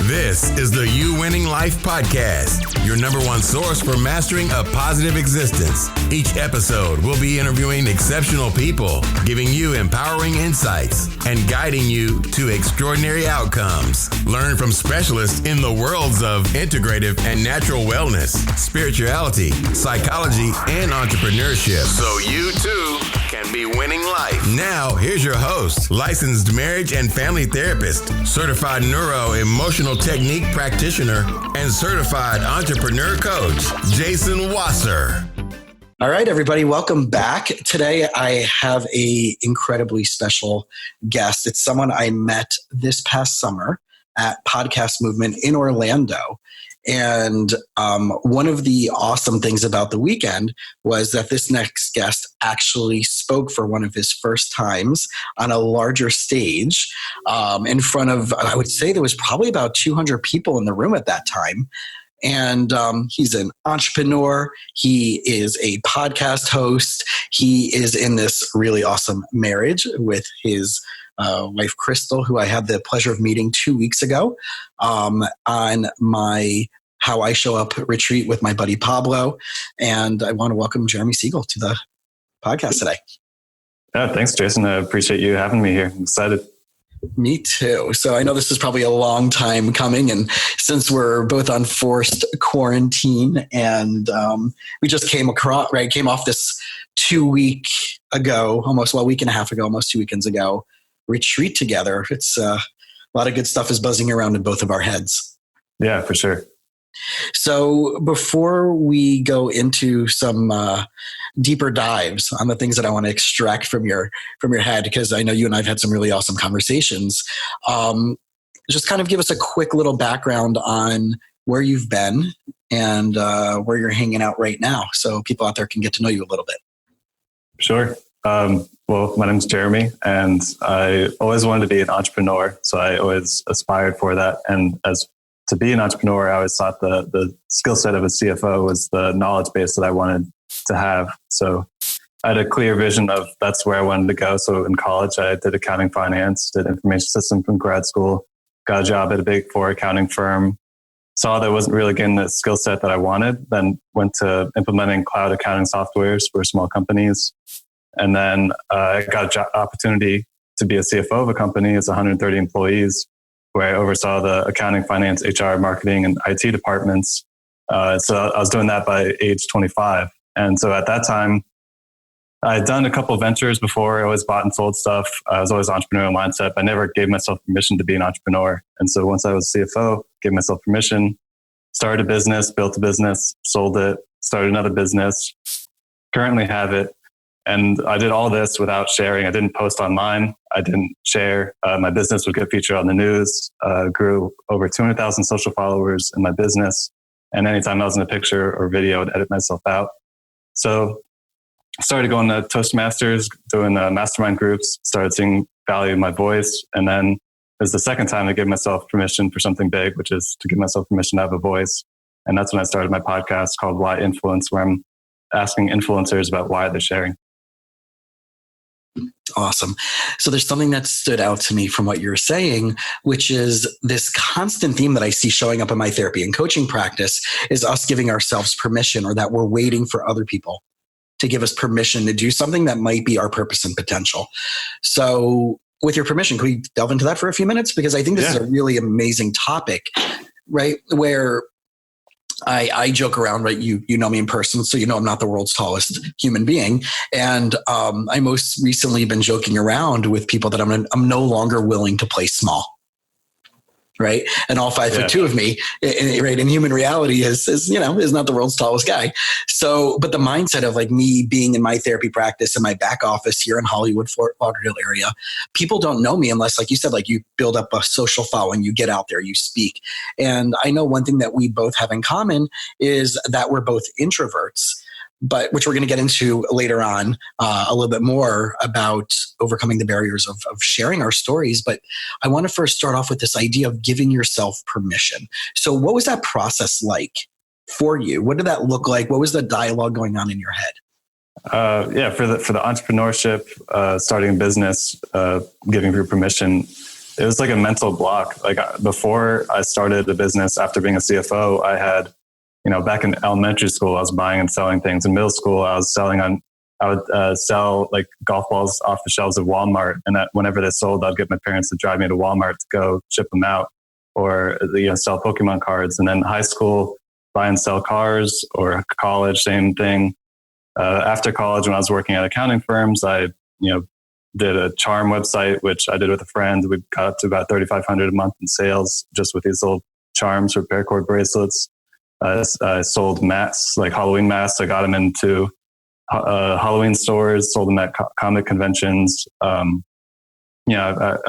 This is the You Winning Life Podcast, your number one source for mastering a positive existence. Each episode, we'll be interviewing exceptional people, giving you empowering insights, and guiding you to extraordinary outcomes. Learn from specialists in the worlds of integrative and natural wellness, spirituality, psychology, and entrepreneurship, so you too can be winning life. Now, here's your host, licensed marriage and family therapist, certified neuro-emotional technique practitioner, and certified entrepreneur coach, Jason Wasser. All right, everybody, welcome back. Today, I have an incredibly special guest. It's someone I met this past summer at Podcast Movement in Orlando. And one of the awesome things about the weekend was that this next guest actually spoke for one of his first times on a larger stage in front of, I would say there was probably about 200 people in the room at that time. And he's an entrepreneur. He is a podcast host. He is in this really awesome marriage with his wife, Crystal, who I had the pleasure of meeting 2 weeks ago on my How I Show Up retreat with my buddy Pablo. And I want to welcome Jeremy Segal to the podcast today. Yeah, thanks, Jason. I appreciate you having me here. I'm excited. Me too. So I know this is probably a long time coming. And since we're both on forced quarantine and we just came off this 2 week ago, week and a half ago, almost 2 weekends ago, retreat together. It's a lot of good stuff is buzzing around in both of our heads. Yeah, for sure. So before we go into some deeper dives on the things that I want to extract from your head, because I know you and I've had some really awesome conversations, just kind of give us a quick little background on where you've been and where you're hanging out right now, so people out there can get to know you a little bit. Sure. Well, my name's Jeremy, and I always wanted to be an entrepreneur, so I always aspired for that. And to be an entrepreneur, I always thought the skill set of a CFO was the knowledge base that I wanted to have. So I had a clear vision of that's where I wanted to go. So in college, I did accounting finance, did information systems from grad school, got a job at a big four accounting firm, saw that I wasn't really getting the skill set that I wanted, then went to implementing cloud accounting softwares for small companies. And then I got an opportunity to be a CFO of a company. It's 130 employees, where I oversaw the accounting, finance, HR, marketing, and IT departments. So I was doing that by age 25. And so at that time, I had done a couple of ventures before. I always bought and sold stuff. I was always entrepreneurial mindset. I never gave myself permission to be an entrepreneur. And so once I was CFO, gave myself permission, started a business, built a business, sold it, started another business, currently have it. And I did all this without sharing. I didn't post online. I didn't share. My business would get featured on the news. Grew over 200,000 social followers in my business. And anytime I was in a picture or video, I'd edit myself out. So I started going to Toastmasters, doing mastermind groups, started seeing value in my voice. And then it was the second time I gave myself permission for something big, which is to give myself permission to have a voice. And that's when I started my podcast called Why Influence, where I'm asking influencers about why they're sharing. Awesome. So there's something that stood out to me from what you're saying, which is this constant theme that I see showing up in my therapy and coaching practice is us giving ourselves permission, or that we're waiting for other people to give us permission to do something that might be our purpose and potential. So with your permission, can we delve into that for a few minutes? Because I think this is a really amazing topic, right? Where I joke around, right? You know me in person, so you know I'm not the world's tallest human being. And I most recently been joking around with people that I'm no longer willing to play small. Right. And all 5'2" of me, right, in human reality is not the world's tallest guy. So, but the mindset of like me being in my therapy practice in my back office here in Hollywood, Fort Lauderdale area, people don't know me unless, like you said, like you build up a social following, you get out there, you speak. And I know one thing that we both have in common is that we're both introverts, but which we're going to get into later on a little bit more about overcoming the barriers of sharing our stories. But I want to first start off with this idea of giving yourself permission. So what was that process like for you? What did that look like? What was the dialogue going on in your head? For the entrepreneurship, starting a business, giving your permission, it was like a mental block. Like before I started the business, after being a CFO, I had, back in elementary school, I was buying and selling things. In middle school, I would sell like golf balls off the shelves of Walmart. And that whenever they sold, I'd get my parents to drive me to Walmart to go ship them out, or, sell Pokemon cards. And then high school, buy and sell cars, or college, same thing. After college, when I was working at accounting firms, I, did a charm website, which I did with a friend. We got up to about $3,500 a month in sales just with these little charms for paracord bracelets. I sold masks, like Halloween masks. I got them into Halloween stores, sold them at comic conventions. I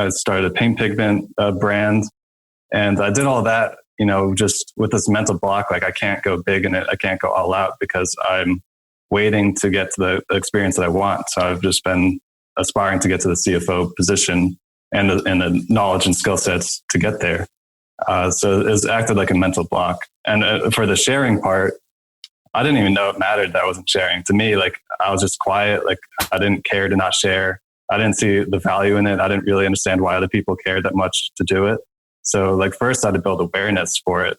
started a paint pigment brand, and I did all that, just with this mental block. Like I can't go big in it. I can't go all out because I'm waiting to get to the experience that I want. So I've just been aspiring to get to the CFO position and the knowledge and skill sets to get there. So it's acted like a mental block. And for the sharing part, I didn't even know it mattered that I wasn't sharing. To me, like I was just quiet. Like I didn't care to not share. I didn't see the value in it. I didn't really understand why other people cared that much to do it. So like first I had to build awareness for it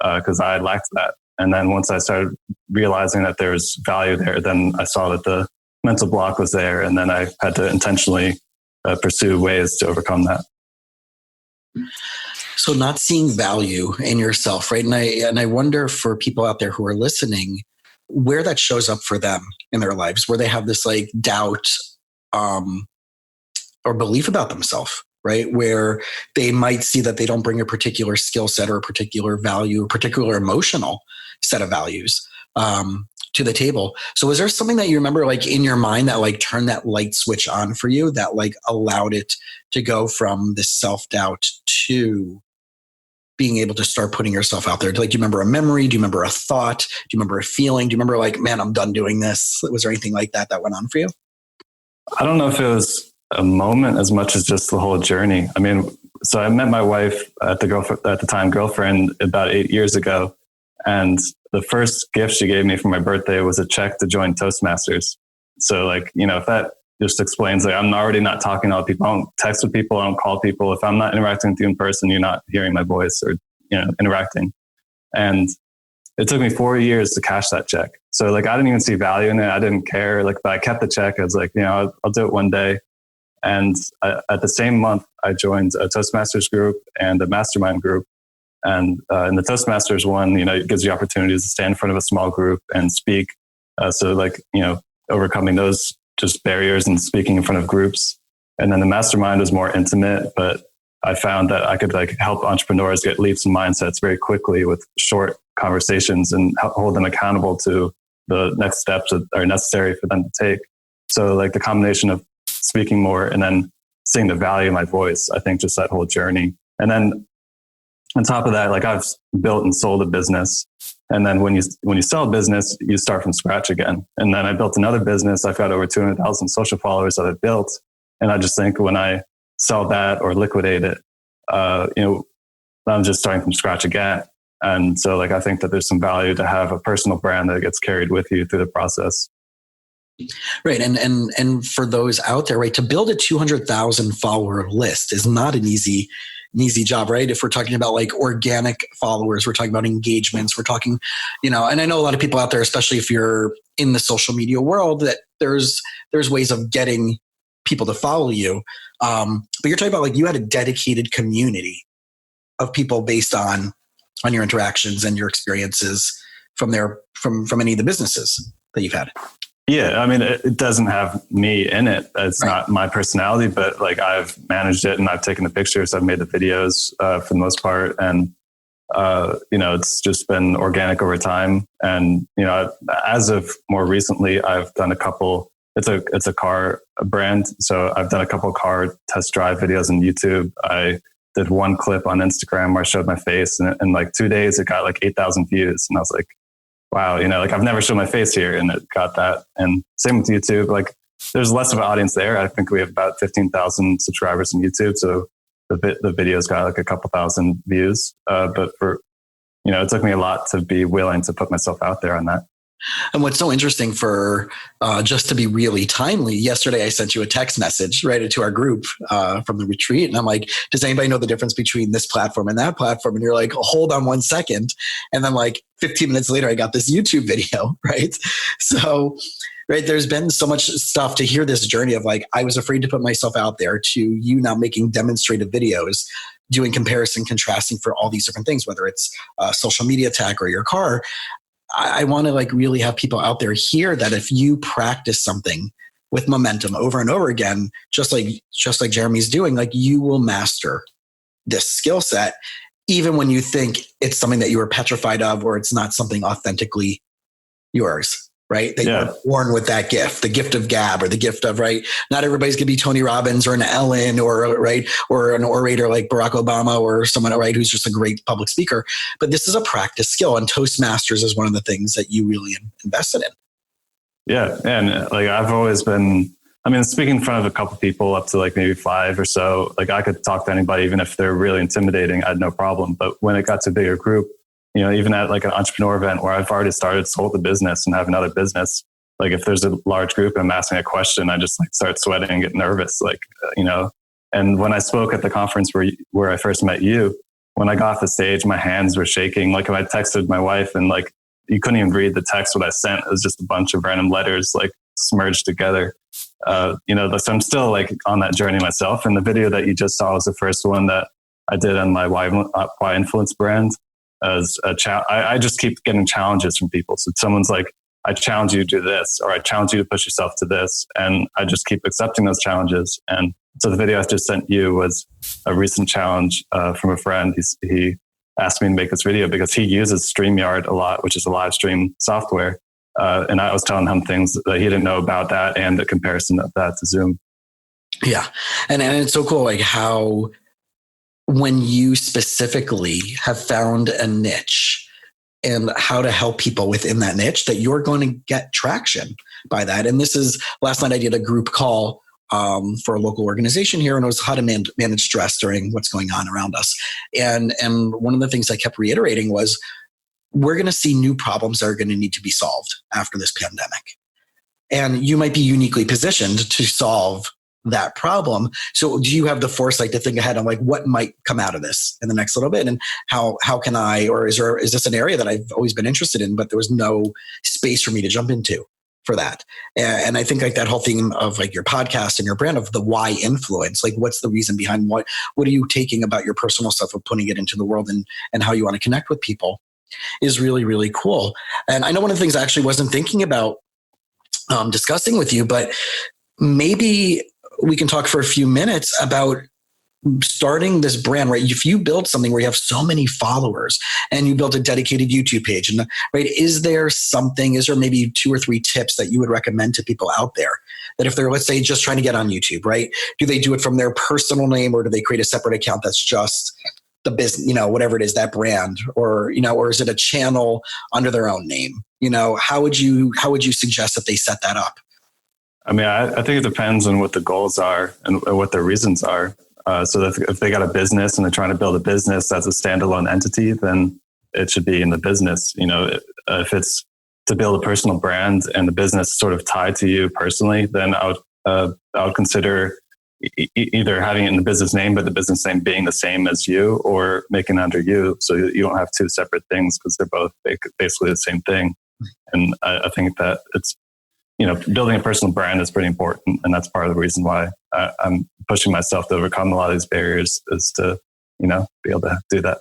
because I lacked that. And then once I started realizing that there was value there, then I saw that the mental block was there. And then I had to intentionally pursue ways to overcome that. So not seeing value in yourself, right? And I wonder for people out there who are listening, where that shows up for them in their lives, where they have this like doubt or belief about themselves, right? Where they might see that they don't bring a particular skill set or a particular value, a particular emotional set of values to the table. So was there something that you remember like in your mind that like turned that light switch on for you that like allowed it to go from this self-doubt to being able to start putting yourself out there? Like, do you remember a memory? Do you remember a thought? Do you remember a feeling? Do you remember like, man, I'm done doing this? Was there anything like that went on for you? I don't know if it was a moment as much as just the whole journey. I mean, so I met my wife at the time girlfriend about 8 years ago. And the first gift she gave me for my birthday was a check to join Toastmasters. So like, if that just explains, like, I'm already not talking to other people. I don't text with people. I don't call people. If I'm not interacting with you in person, you're not hearing my voice or, interacting. And it took me 4 years to cash that check. So like, I didn't even see value in it. I didn't care. Like, but I kept the check. I was like, I'll do it one day. And at the same month, I joined a Toastmasters group and a mastermind group. And in the Toastmasters one, it gives you opportunities to stand in front of a small group and speak. So like, overcoming those just barriers and speaking in front of groups. And then the mastermind was more intimate, but I found that I could like help entrepreneurs get leaps in mindsets very quickly with short conversations and hold them accountable to the next steps that are necessary for them to take. So like the combination of speaking more and then seeing the value of my voice, I think just that whole journey. And then on top of that, like I've built and sold a business. And then when you sell a business, you start from scratch again. And then I built another business. I've got over 200,000 social followers that I built. And I just think when I sell that or liquidate it, I'm just starting from scratch again. And so like, I think that there's some value to have a personal brand that gets carried with you through the process. Right. And for those out there, right, to build a 200,000 follower list is not an easy job, right? If we're talking about like organic followers, we're talking about engagements, we're talking, and I know a lot of people out there, especially if you're in the social media world, that there's ways of getting people to follow you. But you're talking about like you had a dedicated community of people based on your interactions and your experiences from any of the businesses that you've had. Yeah, I mean, it doesn't have me in it. It's not my personality, but like I've managed it and I've taken the pictures, I've made the videos for the most part. And, it's just been organic over time. And, as of more recently, I've done a couple, it's a car brand. So I've done a couple car test drive videos on YouTube. I did one clip on Instagram where I showed my face and in like 2 days, it got like 8,000 views. And I was like, wow, like I've never shown my face here and it got that. And same with YouTube, like there's less of an audience there. I think we have about 15,000 subscribers on YouTube. So the videos got like a couple thousand views. But for, it took me a lot to be willing to put myself out there on that. And what's so interesting for just to be really timely, yesterday I sent you a text message right into our group from the retreat. And I'm like, does anybody know the difference between this platform and that platform? And you're like, hold on 1 second. And then like 15 minutes later, I got this YouTube video, right? So, right, there's been so much stuff to hear this journey of like, I was afraid to put myself out there to you now making demonstrative videos, doing comparison, contrasting for all these different things, whether it's social media tech or your car. I want to like really have people out there hear that if you practice something with momentum over and over again, just like Jeremy's doing, like you will master this skill set, even when you think it's something that you were petrified of, or it's not something authentically yours, right? That you're born with that gift, the gift of gab, or the gift of, right? Not everybody's going to be Tony Robbins or an Ellen or, right, or an orator like Barack Obama or someone, right, who's just a great public speaker. But this is a practice skill, and Toastmasters is one of the things that you really invested in. Yeah. And like, I've always been, I mean, speaking in front of a couple people up to like maybe 5 or so, like I could talk to anybody, even if they're really intimidating, I had no problem. But when it got to a bigger group, you know, even at like an entrepreneur event where I've already sold the business and have another business, like if there's a large group and I'm asking a question, I just like start sweating and get nervous, like, you know. And when I spoke at the conference where I first met you, when I got off the stage, my hands were shaking. Like if I texted my wife and like, you couldn't even read the text what I sent. It was just a bunch of random letters like smudged together. You know, so I'm still like on that journey myself. And the video that you just saw was the first one that I did on my Why Influence brand. As I just keep getting challenges from people. So someone's like, I challenge you to do this, or I challenge you to push yourself to this. And I just keep accepting those challenges. And so the video I just sent you was a recent challenge from a friend. He asked me to make this video because he uses StreamYard a lot, which is a live stream software. And I was telling him things that he didn't know about that and the comparison of that to Zoom. Yeah. And it's so cool, like how when you specifically have found a niche and how to help people within that niche, that you're going to get traction by that. And this is, last night I did a group call for a local organization here, and it was how to manage stress during what's going on around us. And one of the things I kept reiterating was, we're going to see new problems that are going to need to be solved after this pandemic. And you might be uniquely positioned to solve that problem. So do you have the foresight to think ahead on like what might come out of this in the next little bit, and how can I, or is this an area that I've always been interested in, but there was no space for me to jump into for that? And I think like that whole theme of like your podcast and your brand of the why influence, like what's the reason behind what are you taking about your personal stuff and putting it into the world, and how you want to connect with people is really, really cool. And I know one of the things I actually wasn't thinking about discussing with you, but maybe we can talk for a few minutes about starting this brand, right? If you build something where you have so many followers and you built a dedicated YouTube page, and right, is there maybe 2 or 3 tips that you would recommend to people out there that if they're, let's say, just trying to get on YouTube, right? Do they do it from their personal name, or do they create a separate account that's just the business, you know, whatever it is, that brand, or, you know, or is it a channel under their own name? You know, how would you suggest that they set that up? I mean, I think it depends on what the goals are and what their reasons are. So that if they got a business and they're trying to build a business as a standalone entity, then it should be in the business. You know, if it's to build a personal brand and the business sort of tied to you personally, then I would consider either having it in the business name, but the business name being the same as you, or making it under you, so you don't have 2 separate things, because they're both basically the same thing. And I think that it's, you know, building a personal brand is pretty important. And that's part of the reason why I'm pushing myself to overcome a lot of these barriers, is to, you know, be able to do that.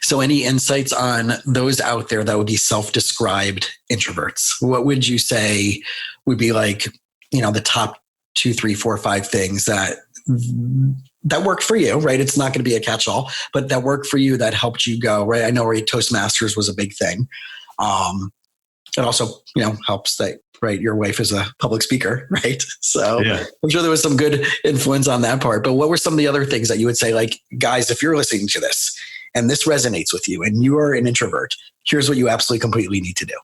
So any insights on those out there that would be self-described introverts? What would you say would be like, you know, the top 2, 3, 4, 5 things that work for you, right? It's not going to be a catch-all, but that work for you, that helped you go, right? I know, right, Toastmasters was a big thing. It also, you know, helps that, right, your wife is a public speaker, right? So yeah. I'm sure there was some good influence on that part. But what were some of the other things that you would say, like, guys, if you're listening to this and this resonates with you and you are an introvert, here's what you absolutely completely need to do?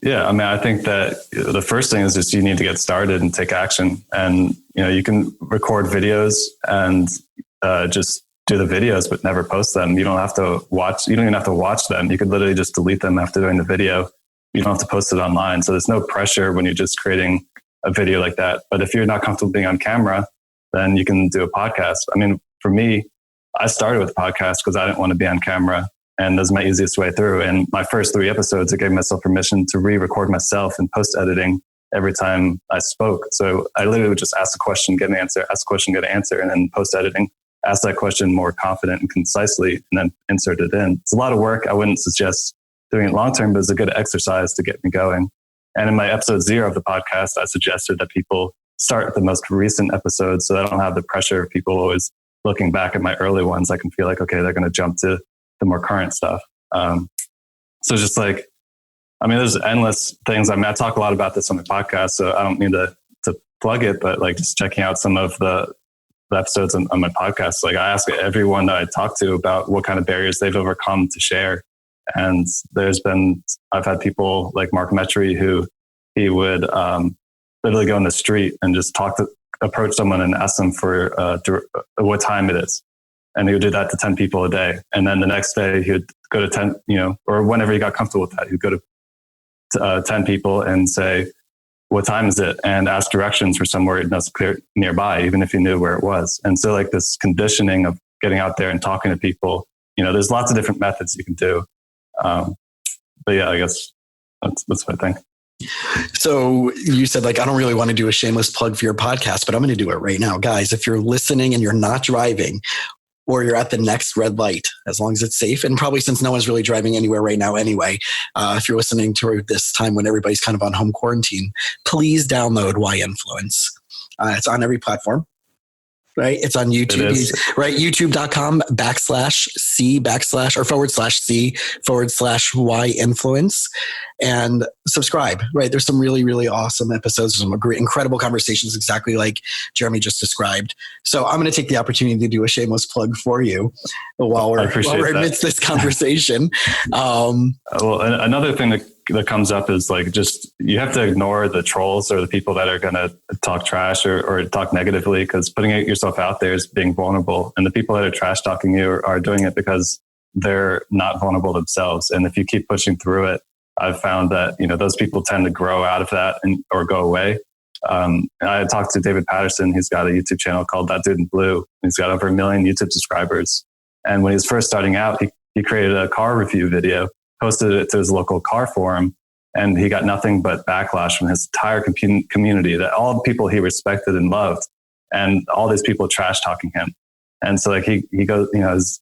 Yeah, I mean, I think that the first thing is just you need to get started and take action. And, you know, you can record videos and just do the videos, but never post them. You don't even have to watch them. You could literally just delete them after doing the video. you don't have to post it online. So there's no pressure when you're just creating a video like that. But if you're not comfortable being on camera, then you can do a podcast. I mean, for me, I started with a podcast because I didn't want to be on camera. And that was my easiest way through. And my first 3 episodes, I gave myself permission to re-record myself in post-editing every time I spoke. So I literally would just ask a question, get an answer, ask a question, get an answer, and then post-editing, ask that question more confident and concisely, and then insert it in. It's a lot of work. I wouldn't suggest doing it long-term, but it's a good exercise to get me going. And in my episode 0 of the podcast, I suggested that people start with the most recent episodes so I don't have the pressure of people always looking back at my early ones. I can feel like, okay, they're going to jump to the more current stuff. So just like, I mean, there's endless things. I mean, I talk a lot about this on the podcast, so I don't mean to plug it, but like just checking out some of the episodes on my podcast. Like I ask everyone that I talk to about what kind of barriers they've overcome to share. And I've had people like Mark Metry who he would literally go in the street and just approach someone and ask them for what time it is. And he would do that to 10 people a day. And then the next day he would go to 10, or whenever he got comfortable with that, he'd go to 10 people and say, what time is it? And ask directions for somewhere that's clear nearby, even if he knew where it was. And so like this conditioning of getting out there and talking to people, there's lots of different methods you can do. But yeah, I guess that's what I think. So you said like, I don't really want to do a shameless plug for your podcast, but I'm going to do it right now. Guys, if you're listening and you're not driving, or you're at the next red light, as long as it's safe. And probably since no one's really driving anywhere right now anyway, if you're listening to this time when everybody's kind of on home quarantine, please download Why Influence. It's on every platform, right? It's on YouTube, right? YouTube.com/C///Why Influence, and subscribe, right? There's some really, really awesome episodes, some great, incredible conversations, exactly like Jeremy just described. So I'm going to take the opportunity to do a shameless plug for you while we're amidst this conversation. Well, another thing that comes up is like, just, you have to ignore the trolls or the people that are going to talk trash or talk negatively, because putting yourself out there is being vulnerable. And the people that are trash talking you are doing it because they're not vulnerable themselves. And if you keep pushing through it, I've found that, those people tend to grow out of that or go away. I talked to David Patterson. He's got a YouTube channel called That Dude in Blue. He's got over 1 million YouTube subscribers. And when he was first starting out, he created a car review video, posted it to his local car forum, and he got nothing but backlash from his entire community, that all the people he respected and loved, and all these people trash talking him. And so like he goes,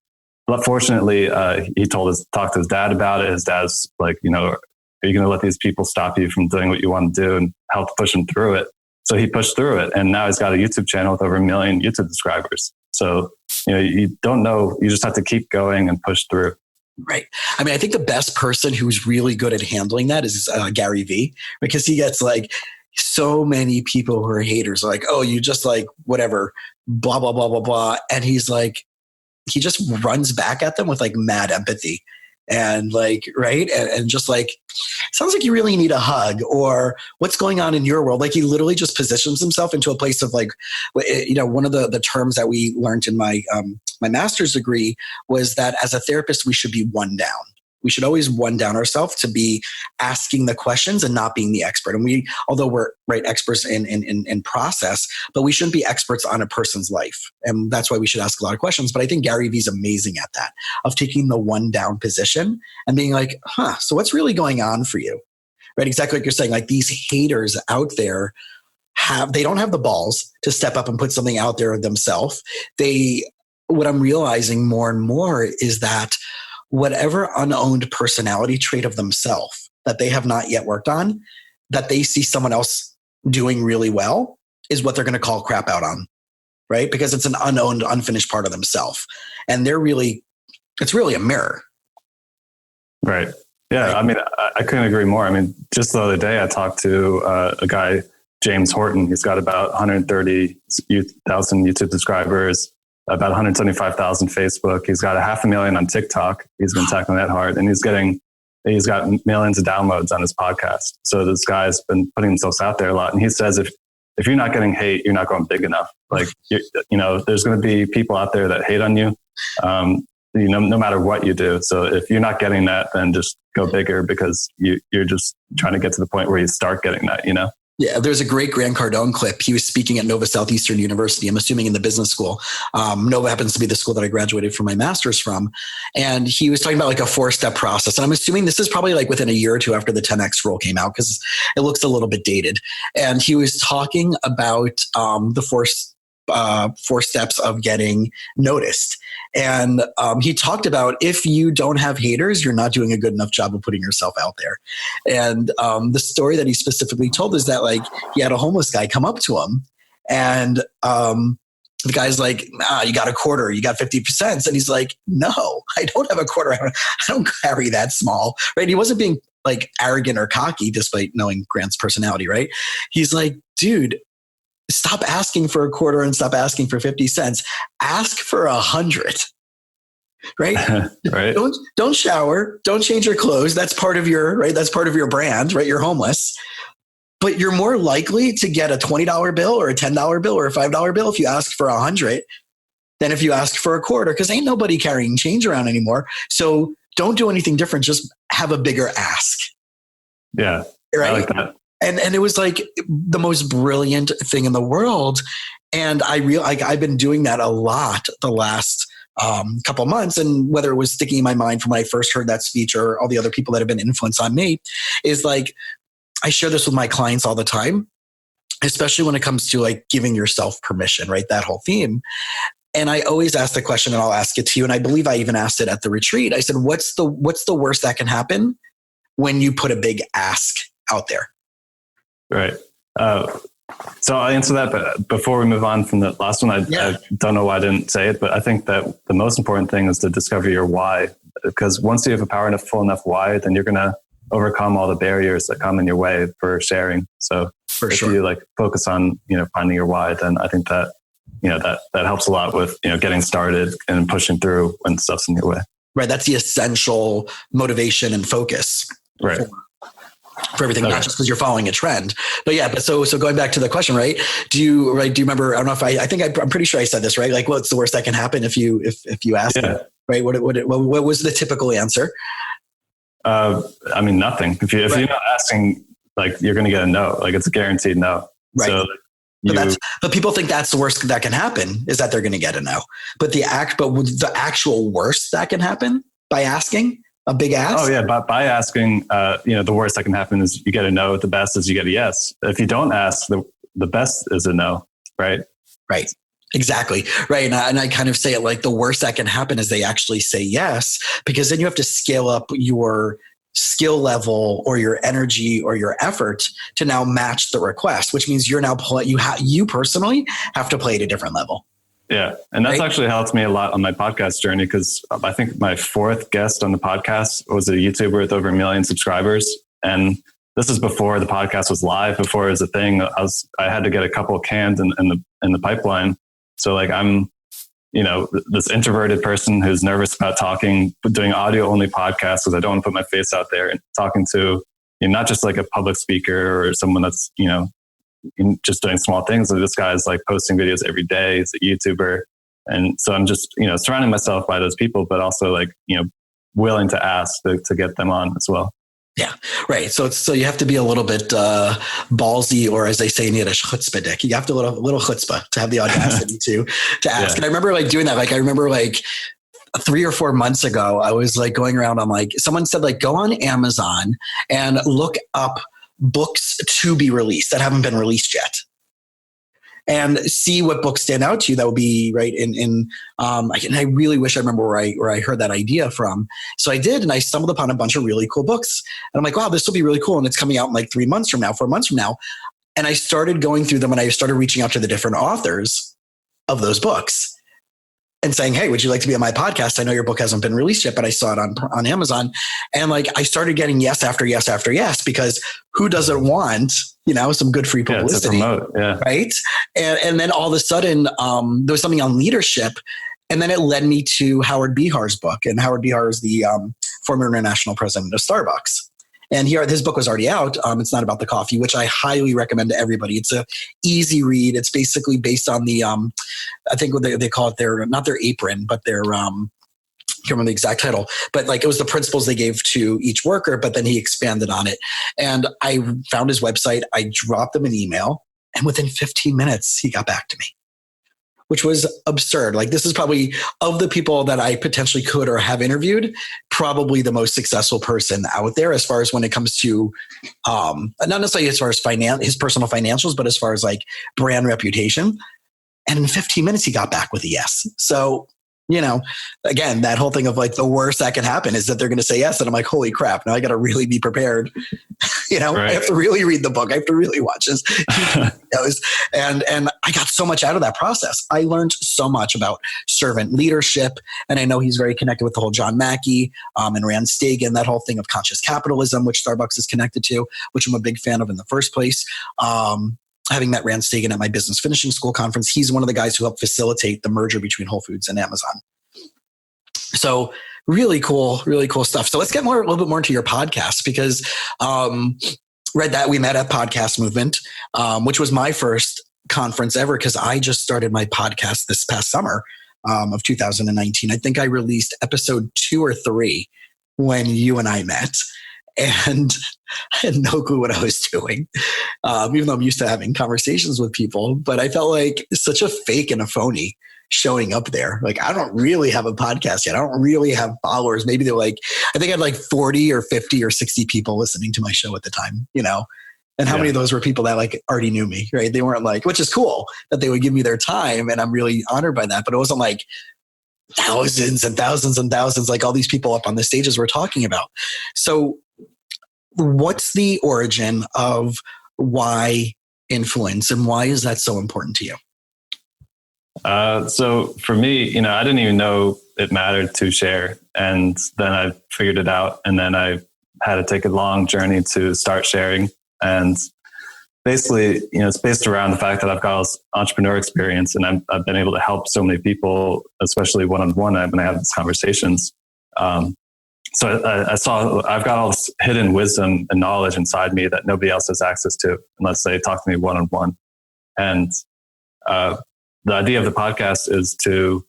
fortunately, he talked to his dad about it. His dad's like, are you going to let these people stop you from doing what you want to do, and help push him through it? So he pushed through it, and now he's got a YouTube channel with over 1 million YouTube subscribers. So, you don't know, you just have to keep going and push through. Right. I mean, I think the best person who's really good at handling that is Gary Vee, because he gets like so many people who are haters, like, oh, you just like whatever, blah, blah, blah, blah, blah. And he's like, he just runs back at them with like mad empathy and like, right. And just like, sounds like you really need a hug, or what's going on in your world. Like he literally just positions himself into a place of like, one of the terms that we learned in my master's degree was that as a therapist, we should be one down. We should always one down ourselves to be asking the questions and not being the expert. And although we're experts in process, but we shouldn't be experts on a person's life. And that's why we should ask a lot of questions. But I think Gary Vee's amazing at that, of taking the one down position and being like, so what's really going on for you? Right? Exactly like you're saying, like these haters out there they don't have the balls to step up and put something out there themselves. What I'm realizing more and more is that whatever unowned personality trait of themselves that they have not yet worked on, that they see someone else doing really well, is what they're going to call crap out on, right? Because it's an unowned, unfinished part of themselves. And it's really a mirror. Right. Yeah. Right? I mean, I couldn't agree more. I mean, just the other day I talked to a guy, James Horton. He's got about 130,000 YouTube subscribers, about 175,000 Facebook. He's got 500,000 on TikTok. He's been tackling that hard, and he's got millions of downloads on his podcast. So this guy's been putting himself out there a lot. And he says, if you're not getting hate, you're not going big enough. Like, there's going to be people out there that hate on you. no matter what you do. So if you're not getting that, then just go bigger, because you're just trying to get to the point where you start getting that, Yeah, there's a great Grant Cardone clip. He was speaking at Nova Southeastern University, I'm assuming in the business school. Nova happens to be the school that I graduated from my master's from. And he was talking about like a 4-step process. And I'm assuming this is probably like within a year or two after the 10X rule came out, because it looks a little bit dated. And he was talking about the 4 steps of getting noticed. And he talked about, if you don't have haters, you're not doing a good enough job of putting yourself out there. And the story that he specifically told is that like he had a homeless guy come up to him, and the guy's like, you got a quarter, you got 50 cents. And he's like, no, I don't have a quarter. I don't carry that small, right? He wasn't being like arrogant or cocky, despite knowing Grant's personality, right? He's like, dude, stop asking for a quarter and stop asking for 50 cents. Ask for 100, right? Right. Don't shower. Don't change your clothes. That's part of your, right? That's part of your brand, right? You're homeless, but you're more likely to get a $20 bill or a $10 bill or a $5 bill if you ask for 100 than if you ask for a quarter, because ain't nobody carrying change around anymore. So don't do anything different. Just have a bigger ask. Yeah. Right. I like that. And it was like the most brilliant thing in the world. And I've been doing that a lot the last couple months. And whether it was sticking in my mind from when I first heard that speech or all the other people that have been influenced on me, is like, I share this with my clients all the time, especially when it comes to like giving yourself permission, right? That whole theme. And I always ask the question, and I'll ask it to you. And I believe I even asked it at the retreat. I said, what's the worst that can happen when you put a big ask out there? Right. So I'll answer that, but before we move on from the last one, I don't know why I didn't say it, but I think that the most important thing is to discover your why, because once you have a full enough why, then you're going to overcome all the barriers that come in your way for sharing. So if you like focus on, finding your why, then I think that, that helps a lot with, getting started and pushing through when stuff's in your way. Right. That's the essential motivation and focus. Right. For everything, not just because you're following a trend, but so going back to the question, right? Do you remember? I don't know if I'm pretty sure I said this, right? Like, what's the worst that can happen if you ask them, right? What was the typical answer? I mean, nothing. If you're not asking, like, you're going to get a no. Like, it's a guaranteed no. Right. So but people think that's the worst that can happen, is that they're going to get a no. But the actual worst that can happen by asking a big ask. Oh yeah, by asking, the worst that can happen is you get a no. The best is you get a yes. If you don't ask, the best is a no. Right. Right. Exactly. Right. And I kind of say it like the worst that can happen is they actually say yes, because then you have to scale up your skill level or your energy or your effort to now match the request, which means you're now you personally have to play at a different level. Yeah. And that's actually helped me a lot on my podcast journey, because I think my 4th guest on the podcast was a YouTuber with over 1 million subscribers. And this is before the podcast was live, before it was a thing. I had to get a couple of cans in the pipeline. So like I'm, this introverted person who's nervous about talking, but doing audio only podcasts because I don't want to put my face out there, and talking to, not just like a public speaker or someone that's, just doing small things. So this guy's like posting videos every day. He's a YouTuber. And so I'm just, surrounding myself by those people, but also like, willing to ask to get them on as well. Yeah. Right. So you have to be a little bit ballsy, or as they say in Yiddish, chutzpahdik. You have to a little chutzpah to have the audacity to ask. Yeah. And I remember like doing that. Like I remember like 3 or 4 months ago, I was like going around on like, someone said like, go on Amazon and look up books to be released that haven't been released yet, and see what books stand out to you that would be right and I really wish I remember where I heard that idea from. So I did, and I stumbled upon a bunch of really cool books, and I'm like, wow, this will be really cool, and it's coming out in like 3 months from now, 4 months from now. And I started going through them, and I started reaching out to the different authors of those books and saying, hey, would you like to be on my podcast? I know your book hasn't been released yet, but I saw it on Amazon. And like, I started getting yes after yes after yes, because who doesn't want, some good free publicity, to promote, right? And then all of a sudden, there was something on leadership. And then it led me to Howard Bihar's book. And Howard Bihar is the former international president of Starbucks. And his book was already out. It's not about the coffee, which I highly recommend to everybody. It's a easy read. It's basically based on the, I think what they call it, not their apron, but their can't remember the exact title, but like it was the principles they gave to each worker, but then he expanded on it. And I found his website. I dropped him an email, and within 15 minutes, he got back to me, which was absurd. Like, this is probably, of the people that I potentially could or have interviewed, probably the most successful person out there as far as when it comes to, not necessarily as far as his personal financials, but as far as like brand reputation. And in 15 minutes, he got back with a yes. So, again, that whole thing of like the worst that can happen is that they're going to say yes. And I'm like, holy crap, now I got to really be prepared. Right. I have to really read the book. I have to really watch this. And I got so much out of that process. I learned so much about servant leadership. And I know he's very connected with the whole John Mackey and Rand Stagen, that whole thing of conscious capitalism, which Starbucks is connected to, which I'm a big fan of in the first place. Having met Rand Stagen at my business finishing school conference, he's one of the guys who helped facilitate the merger between Whole Foods and Amazon. So really cool stuff. So let's get a little bit more into your podcast, because read that we met at Podcast Movement, which was my first conference ever, because I just started my podcast this past summer of 2019. I think I released episode 2 or 3 when you and I met. And I had no clue what I was doing, even though I'm used to having conversations with people. But I felt like such a fake and a phony showing up there. Like, I don't really have a podcast yet. I don't really have followers. Maybe they're like, I think I had like 40 or 50 or 60 people listening to my show at the time, And how many of those were people that like already knew me, right? They weren't like, which is cool that they would give me their time. And I'm really honored by that. But it wasn't like thousands and thousands and thousands, like all these people up on the stages we're talking about. So what's the origin of why influence, and why is that so important to you? So for me, I didn't even know it mattered to share. And then I figured it out. And then I had to take a long journey to start sharing. And basically, it's based around the fact that I've got all this entrepreneur experience, and I've been able to help so many people, especially one-on-one when I have these conversations. So I saw I've got all this hidden wisdom and knowledge inside me that nobody else has access to unless they talk to me one-on-one. And the idea of the podcast is to,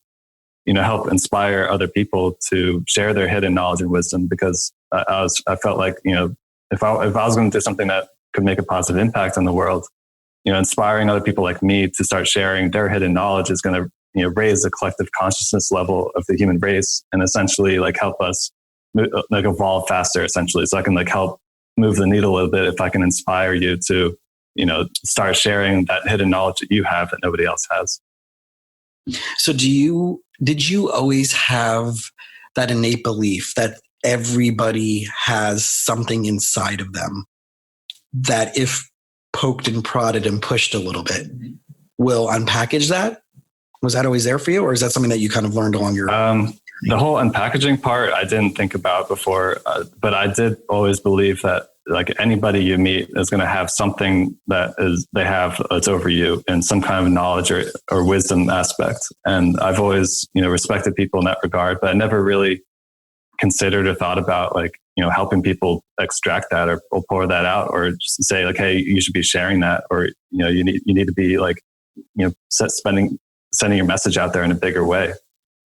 help inspire other people to share their hidden knowledge and wisdom, because I felt like, if I was going to do something that could make a positive impact on the world, inspiring other people like me to start sharing their hidden knowledge is going to, raise the collective consciousness level of the human race, and essentially like help us like evolve faster, essentially. So I can like help move the needle a little bit if I can inspire you to, start sharing that hidden knowledge that you have that nobody else has. So did you always have that innate belief that everybody has something inside of them that, if poked and prodded and pushed a little bit, will unpackage that? Was that always there for you, or is that something that you kind of learned along your the whole unpackaging part I didn't think about before, but I did always believe that like anybody you meet is going to have something that's over you, in some kind of knowledge or wisdom aspect. And I've always, respected people in that regard, but I never really considered or thought about like, helping people extract that or pour that out, or just say like, hey, you should be sharing that, or, you need to be like, sending your message out there in a bigger way.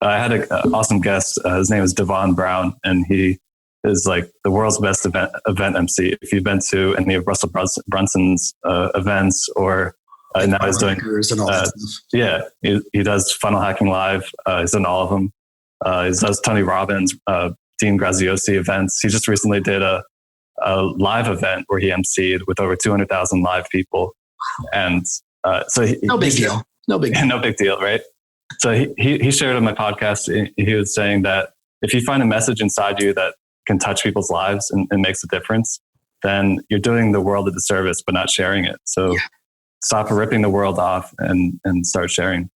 I had an awesome guest. His name is Devon Brown, and he is like the world's best event MC. If you've been to any of Russell Brunson's events, or now he's doing, he does Funnel Hacking Live. He's in all of them. He does Tony Robbins, Dean Graziosi events. He just recently did a live event where he MC'd with over 200,000 live people. And so no big deal, right? So he shared on my podcast, he was saying that if you find a message inside you that can touch people's lives and makes a difference, then you're doing the world a disservice by not sharing it. So stop ripping the world off and start sharing.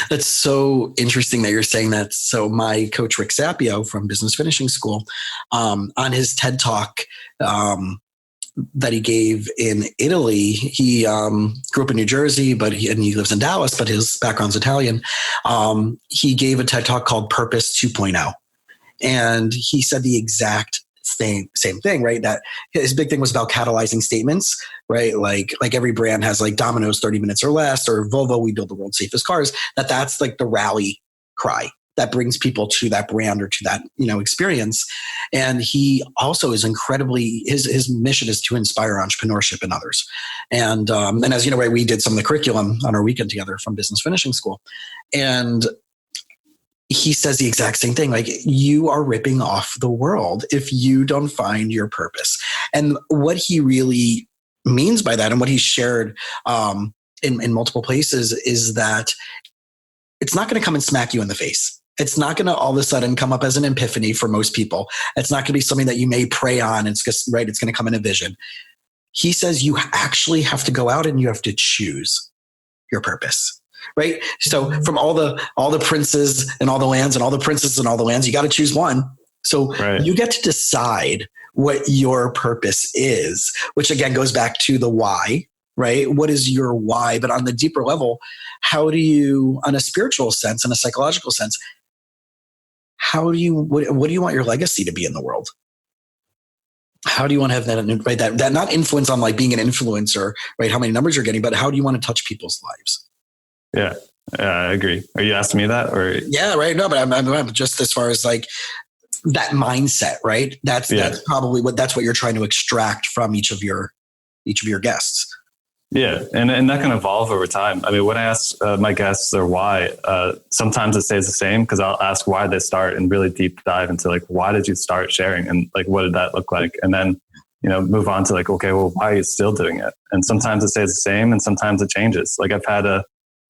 That's so interesting that you're saying that. So my coach, Rick Sapio from Business Finishing School, on his TED Talk that he gave in Italy, he grew up in New Jersey, but he lives in Dallas, but his background's Italian. He gave a TED Talk called Purpose 2.0. And he said the exact same thing, right? That his big thing was about catalyzing statements, right? Like every brand has like Domino's 30 minutes or less, or Volvo, we build the world's safest cars. That's like the rally cry that brings people to that brand or to that, experience. And he also is incredibly, his mission is to inspire entrepreneurship in others. And as you know, right, we did some of the curriculum on our weekend together from Business Finishing School. And he says the exact same thing. Like, you are ripping off the world if you don't find your purpose. And what he really means by that, and what he shared in multiple places, is that it's not going to come and smack you in the face. It's not going to all of a sudden come up as an epiphany for most people. It's not going to be something that you may pray on. It's just, right, it's going to come in a vision. He says you actually have to go out and you have to choose your purpose. Right. So from all the princes and all the lands and all the princesses and all the lands, you got to choose one. So you get to decide what your purpose is, which again goes back to the why, right? What is your why? But on the deeper level, how do you, on a spiritual sense, in a psychological sense, what do you want your legacy to be in the world? How do you want to have that, right? That not influence on like being an influencer, right? How many numbers you're getting, but how do you want to touch people's lives? Yeah, I agree. Are you asking me that, or? Yeah, right. No, but I'm just as far as like that mindset, right? That's probably that's what you're trying to extract from each of your guests. Yeah, and that can evolve over time. I mean, when I ask my guests their why, sometimes it stays the same, because I'll ask why they start and really deep dive into like, why did you start sharing, and like, what did that look like? And then, move on to like, okay, well, why are you still doing it? And sometimes it stays the same, and sometimes it changes. Like, I've had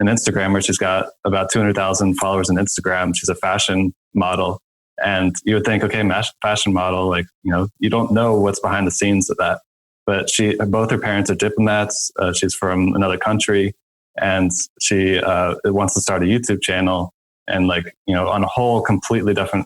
an Instagrammer, she's got about 200,000 followers on Instagram. She's a fashion model. And you would think, okay, fashion model, like, you don't know what's behind the scenes of that. But both her parents are diplomats. She's from another country, and she wants to start a YouTube channel, and like, on a whole completely different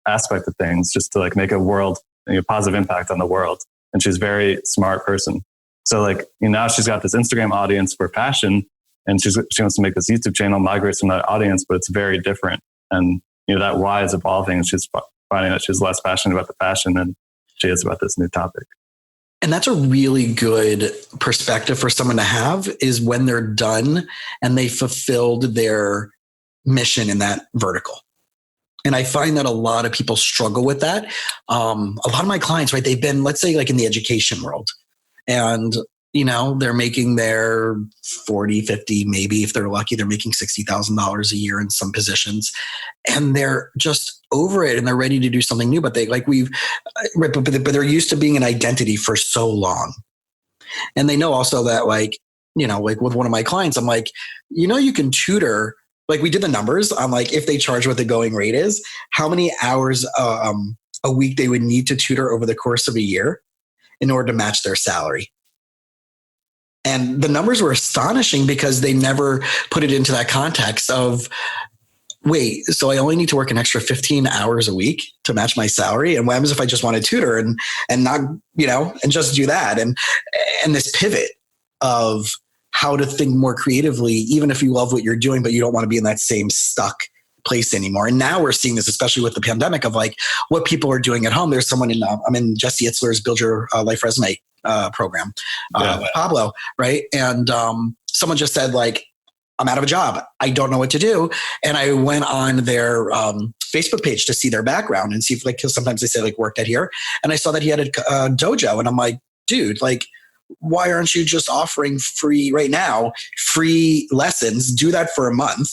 aspect of things, just to like make a positive impact on the world. And she's a very smart person. So like, now she's got this Instagram audience for fashion, and she wants to make this YouTube channel, migrates from that audience, but it's very different. And, that why is evolving, and she's finding that she's less passionate about the fashion than she is about this new topic. And that's a really good perspective for someone to have, is when they're done and they fulfilled their mission in that vertical. And I find that a lot of people struggle with that. A lot of my clients, right, they've been, let's say like in the education world, and they're making their 40, 50, maybe if they're lucky, they're making $60,000 a year in some positions, and they're just over it and they're ready to do something new. But but they're used to being an identity for so long. And they know also that like with one of my clients, I'm like, you can tutor, like we did the numbers on like, if they charge what the going rate is, how many hours a week they would need to tutor over the course of a year in order to match their salary. And the numbers were astonishing, because they never put it into that context of, wait, so I only need to work an extra 15 hours a week to match my salary? And what happens if I just want to tutor and not, and just do that? And this pivot of how to think more creatively, even if you love what you're doing, but you don't want to be in that same stuck place anymore. And now we're seeing this, especially with the pandemic, of like what people are doing at home. There's someone I'm in Jesse Itzler's Build Your Life Resume program, Pablo, right? And someone just said like, I'm out of a job. I don't know what to do. And I went on their Facebook page to see their background and see if, like, because sometimes they say like worked at here. And I saw that he had a dojo, and I'm like, dude, like, why aren't you just offering free lessons? Do that for a month.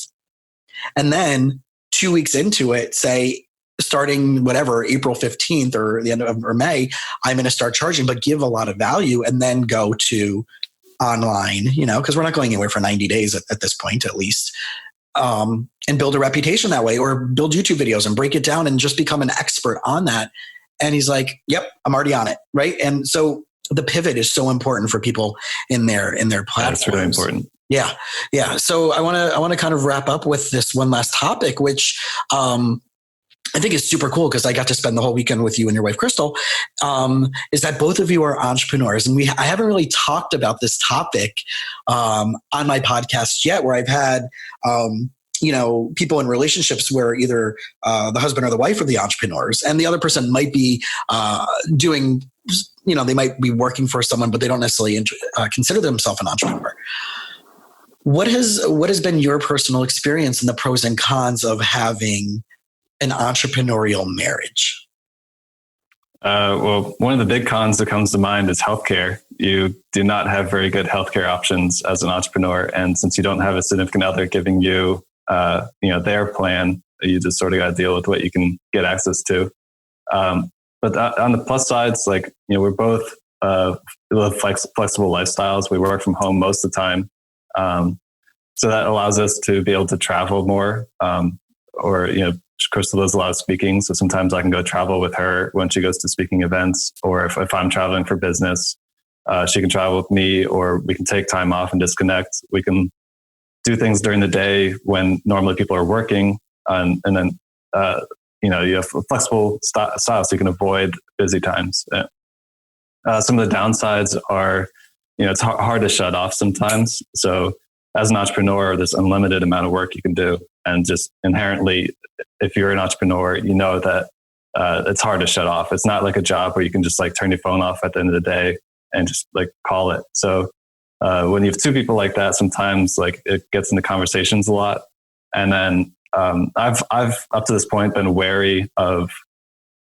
And then 2 weeks into it, say, starting whatever, April 15th or the end of or May, I'm going to start charging, but give a lot of value, and then go to online, because we're not going anywhere for 90 days at this point, at least, and build a reputation that way, or build YouTube videos and break it down and just become an expert on that. And he's like, yep, I'm already on it. Right. And so the pivot is so important for people in their platforms. That's really important. Yeah. Yeah. So I want to kind of wrap up with this one last topic, which, I think is super cool, because I got to spend the whole weekend with you and your wife, Crystal, is that both of you are entrepreneurs. And I haven't really talked about this topic on my podcast yet, where I've had, people in relationships where either the husband or the wife are the entrepreneurs, and the other person might be doing, they might be working for someone, but they don't necessarily consider themselves an entrepreneur. What has been your personal experience and the pros and cons of having an entrepreneurial marriage? Well, one of the big cons that comes to mind is healthcare. You do not have very good healthcare options as an entrepreneur. And since you don't have a significant other giving you, their plan, you just sort of got to deal with what you can get access to. But on the plus sides, like, we're both live flexible lifestyles. We work from home most of the time. So that allows us to be able to travel more, Crystal does a lot of speaking. So sometimes I can go travel with her when she goes to speaking events, or if I'm traveling for business, she can travel with me, or we can take time off and disconnect. We can do things during the day when normally people are working. And then, you have a flexible style so you can avoid busy times. Some of the downsides are, it's hard to shut off sometimes. So as an entrepreneur, there's unlimited amount of work you can do. And just inherently, if you're an entrepreneur, you know that it's hard to shut off. It's not like a job where you can just like turn your phone off at the end of the day and just like call it. So when you have two people like that, sometimes like it gets into conversations a lot. And then I've up to this point been wary of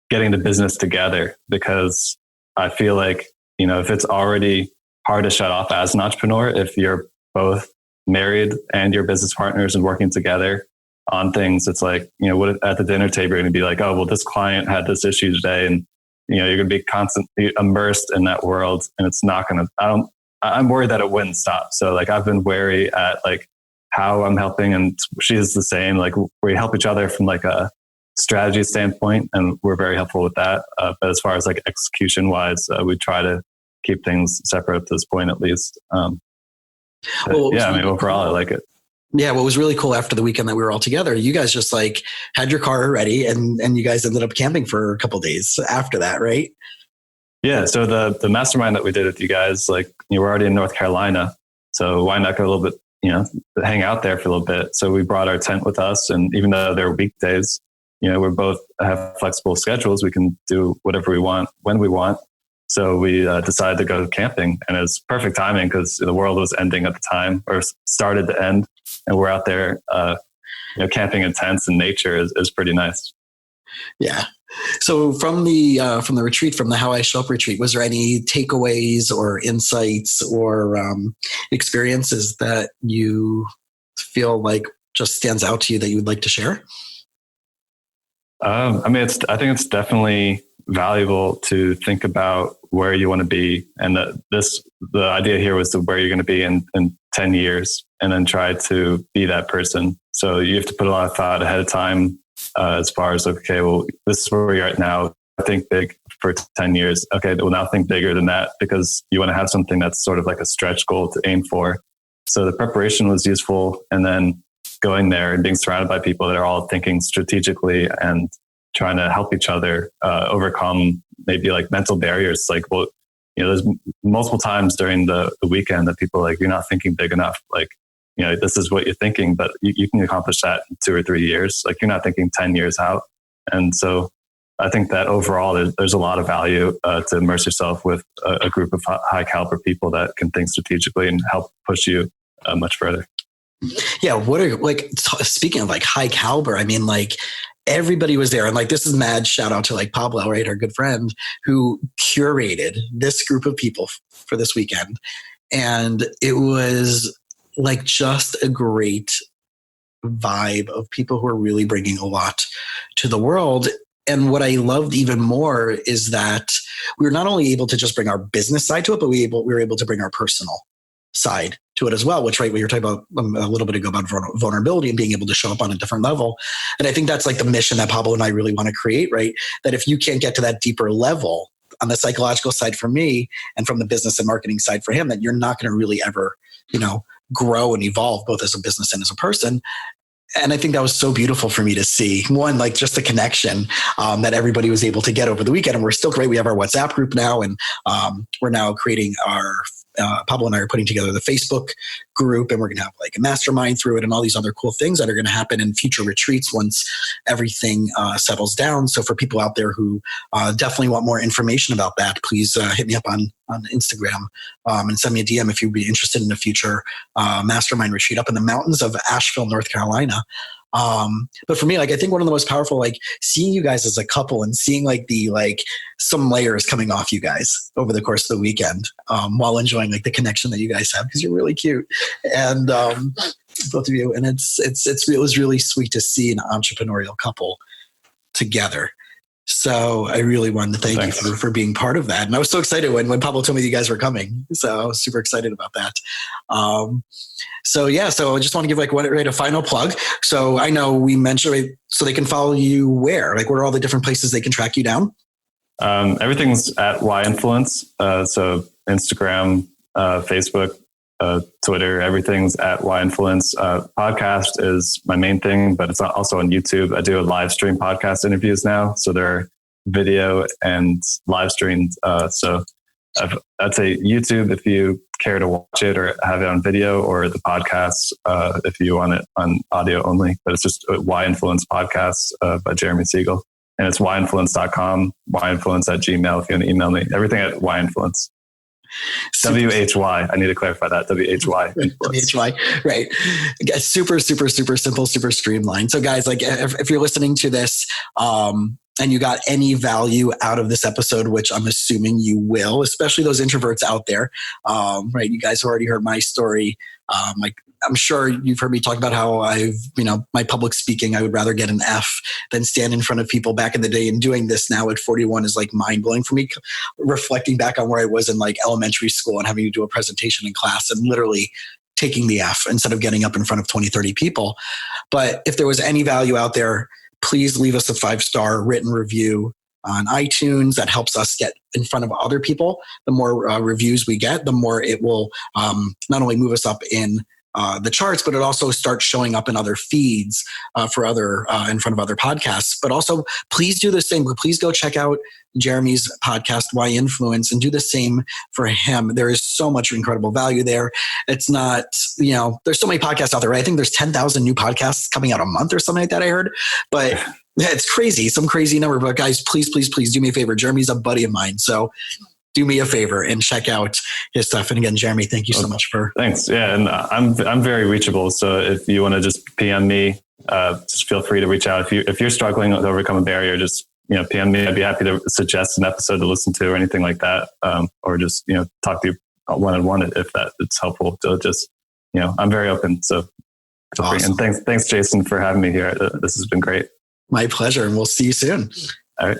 getting the business together, because I feel like, if it's already hard to shut off as an entrepreneur, if you're both married and your business partners and working together on things, it's like, what at the dinner table, you're going to be like, oh, well, this client had this issue today. And, you're going to be constantly immersed in that world, and it's not going to, I'm worried that it wouldn't stop. So like, I've been wary at like how I'm helping, and she's the same. Like, we help each other from like a strategy standpoint, and we're very helpful with that. But as far as like execution wise, we try to keep things separate up to this point, at least. Overall, I like it. Yeah, what was really cool after the weekend that we were all together, you guys just like had your car ready, and you guys ended up camping for a couple of days after that, right? Yeah. So the mastermind that we did with you guys, like, we're already in North Carolina, so why not go a little bit, hang out there for a little bit. So we brought our tent with us, and even though they're weekdays, we both have flexible schedules. We can do whatever we want when we want. So we decided to go camping, and it's perfect timing because the world was ending at the time, or started to end, and we're out there, camping in tents in nature is pretty nice. Yeah. So from the retreat, from the How I Show Up retreat, was there any takeaways or insights or experiences that you feel like just stands out to you that you would like to share? I think it's definitely valuable to think about where you want to be. And the idea here was to where you're going to be in 10 years, and then try to be that person. So you have to put a lot of thought ahead of time, as far as, okay, well, this is where you're at now. Think big for 10 years. Okay, well, now think bigger than that, because you want to have something that's sort of like a stretch goal to aim for. So the preparation was useful. And then going there and being surrounded by people that are all thinking strategically and trying to help each other overcome maybe like mental barriers. Like, well, there's multiple times during the weekend that people are like, you're not thinking big enough. Like, this is what you're thinking, but you can accomplish that in 2 or 3 years. Like, you're not thinking 10 years out. And so I think that overall there's a lot of value to immerse yourself with a group of high caliber people that can think strategically and help push you much further. Yeah. Speaking of like high caliber, everybody was there. And like, this is mad shout out to like Pablo, right? Our good friend who curated this group of people for this weekend. And it was like just a great vibe of people who are really bringing a lot to the world. And what I loved even more is that we were not only able to just bring our business side to it, but we were able to bring our personal side to it as well, which, right, we were talking about a little bit ago about vulnerability and being able to show up on a different level. And I think that's like the mission that Pablo and I really want to create, right? That if you can't get to that deeper level on the psychological side for me and from the business and marketing side for him, that you're not going to really ever, grow and evolve both as a business and as a person. And I think that was so beautiful for me to see. One, like just the connection that everybody was able to get over the weekend. And we're still great. We have our WhatsApp group now, and we're now creating our Pablo and I are putting together the Facebook group, and we're going to have like a mastermind through it and all these other cool things that are going to happen in future retreats once everything settles down. So for people out there who definitely want more information about that, please hit me up on Instagram and send me a DM if you'd be interested in a future mastermind retreat up in the mountains of Asheville, North Carolina. But for me, like, I think one of the most powerful, like seeing you guys as a couple and seeing some layers coming off you guys over the course of the weekend, while enjoying like the connection that you guys have, because you're really cute. And, both of you. And it was really sweet to see an entrepreneurial couple together. So I really wanted to thank you for being part of that. And I was so excited when Pablo told me that you guys were coming. So I was super excited about that. So I just want to give a final plug. So I know we mentioned, so they can follow you where? Like, what are all the different places they can track you down? Everything's at Y Influence. So Instagram, Facebook, Twitter, everything's at Y Influence. Podcast is my main thing, but it's also on YouTube. I do a live stream podcast interviews now. So they're video and live streamed. So I'd say YouTube if you care to watch it or have it on video, or the podcast if you want it on audio only. But it's just Y Influence Podcast by Jeremy Segal. And it's yinfluence.com, yinfluence@gmail if you want to email me. Everything at Y Influence. WHY. I need to clarify that. WHY. WHY. Right. Super, super, super simple, super streamlined. So guys, like if you're listening to this, and you got any value out of this episode, which I'm assuming you will, especially those introverts out there, right? You guys have already heard my story. I'm sure you've heard me talk about how my public speaking, I would rather get an F than stand in front of people back in the day. And doing this now at 41 is like mind blowing for me, reflecting back on where I was in like elementary school and having to do a presentation in class and literally taking the F instead of getting up in front of 20, 30 people. But if there was any value out there, please leave us a 5-star written review on iTunes. That helps us get in front of other people. The more reviews we get, the more it will not only move us up in the charts, but it also starts showing up in other feeds for other in front of other podcasts. But also, please do the same. Please go check out Jeremy's podcast, Y Influence, and do the same for him. There is so much incredible value there. It's not, there's so many podcasts out there, right? I think there's 10,000 new podcasts coming out a month or something like that, I heard. But yeah, it's crazy, some crazy number. But guys, please, please, please do me a favor. Jeremy's a buddy of mine. So do me a favor and check out his stuff. And again, Jeremy, thank you so much for. Thanks. Yeah. And I'm very reachable. So if you want to just PM me, just feel free to reach out. If you're struggling to overcome a barrier, just, PM me. I'd be happy to suggest an episode to listen to or anything like that. Or just, talk to you one-on-one if it's helpful. So just, I'm very open. So feel free. And thanks, Jason, for having me here. This has been great. My pleasure. And we'll see you soon. All right.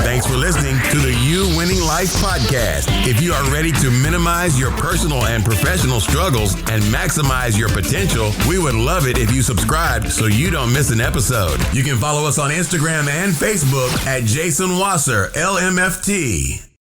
Thanks for listening to the You Winning Life podcast. If you are ready to minimize your personal and professional struggles and maximize your potential, we would love it if you subscribe so you don't miss an episode. You can follow us on Instagram and Facebook at Jason Wasser, LMFT.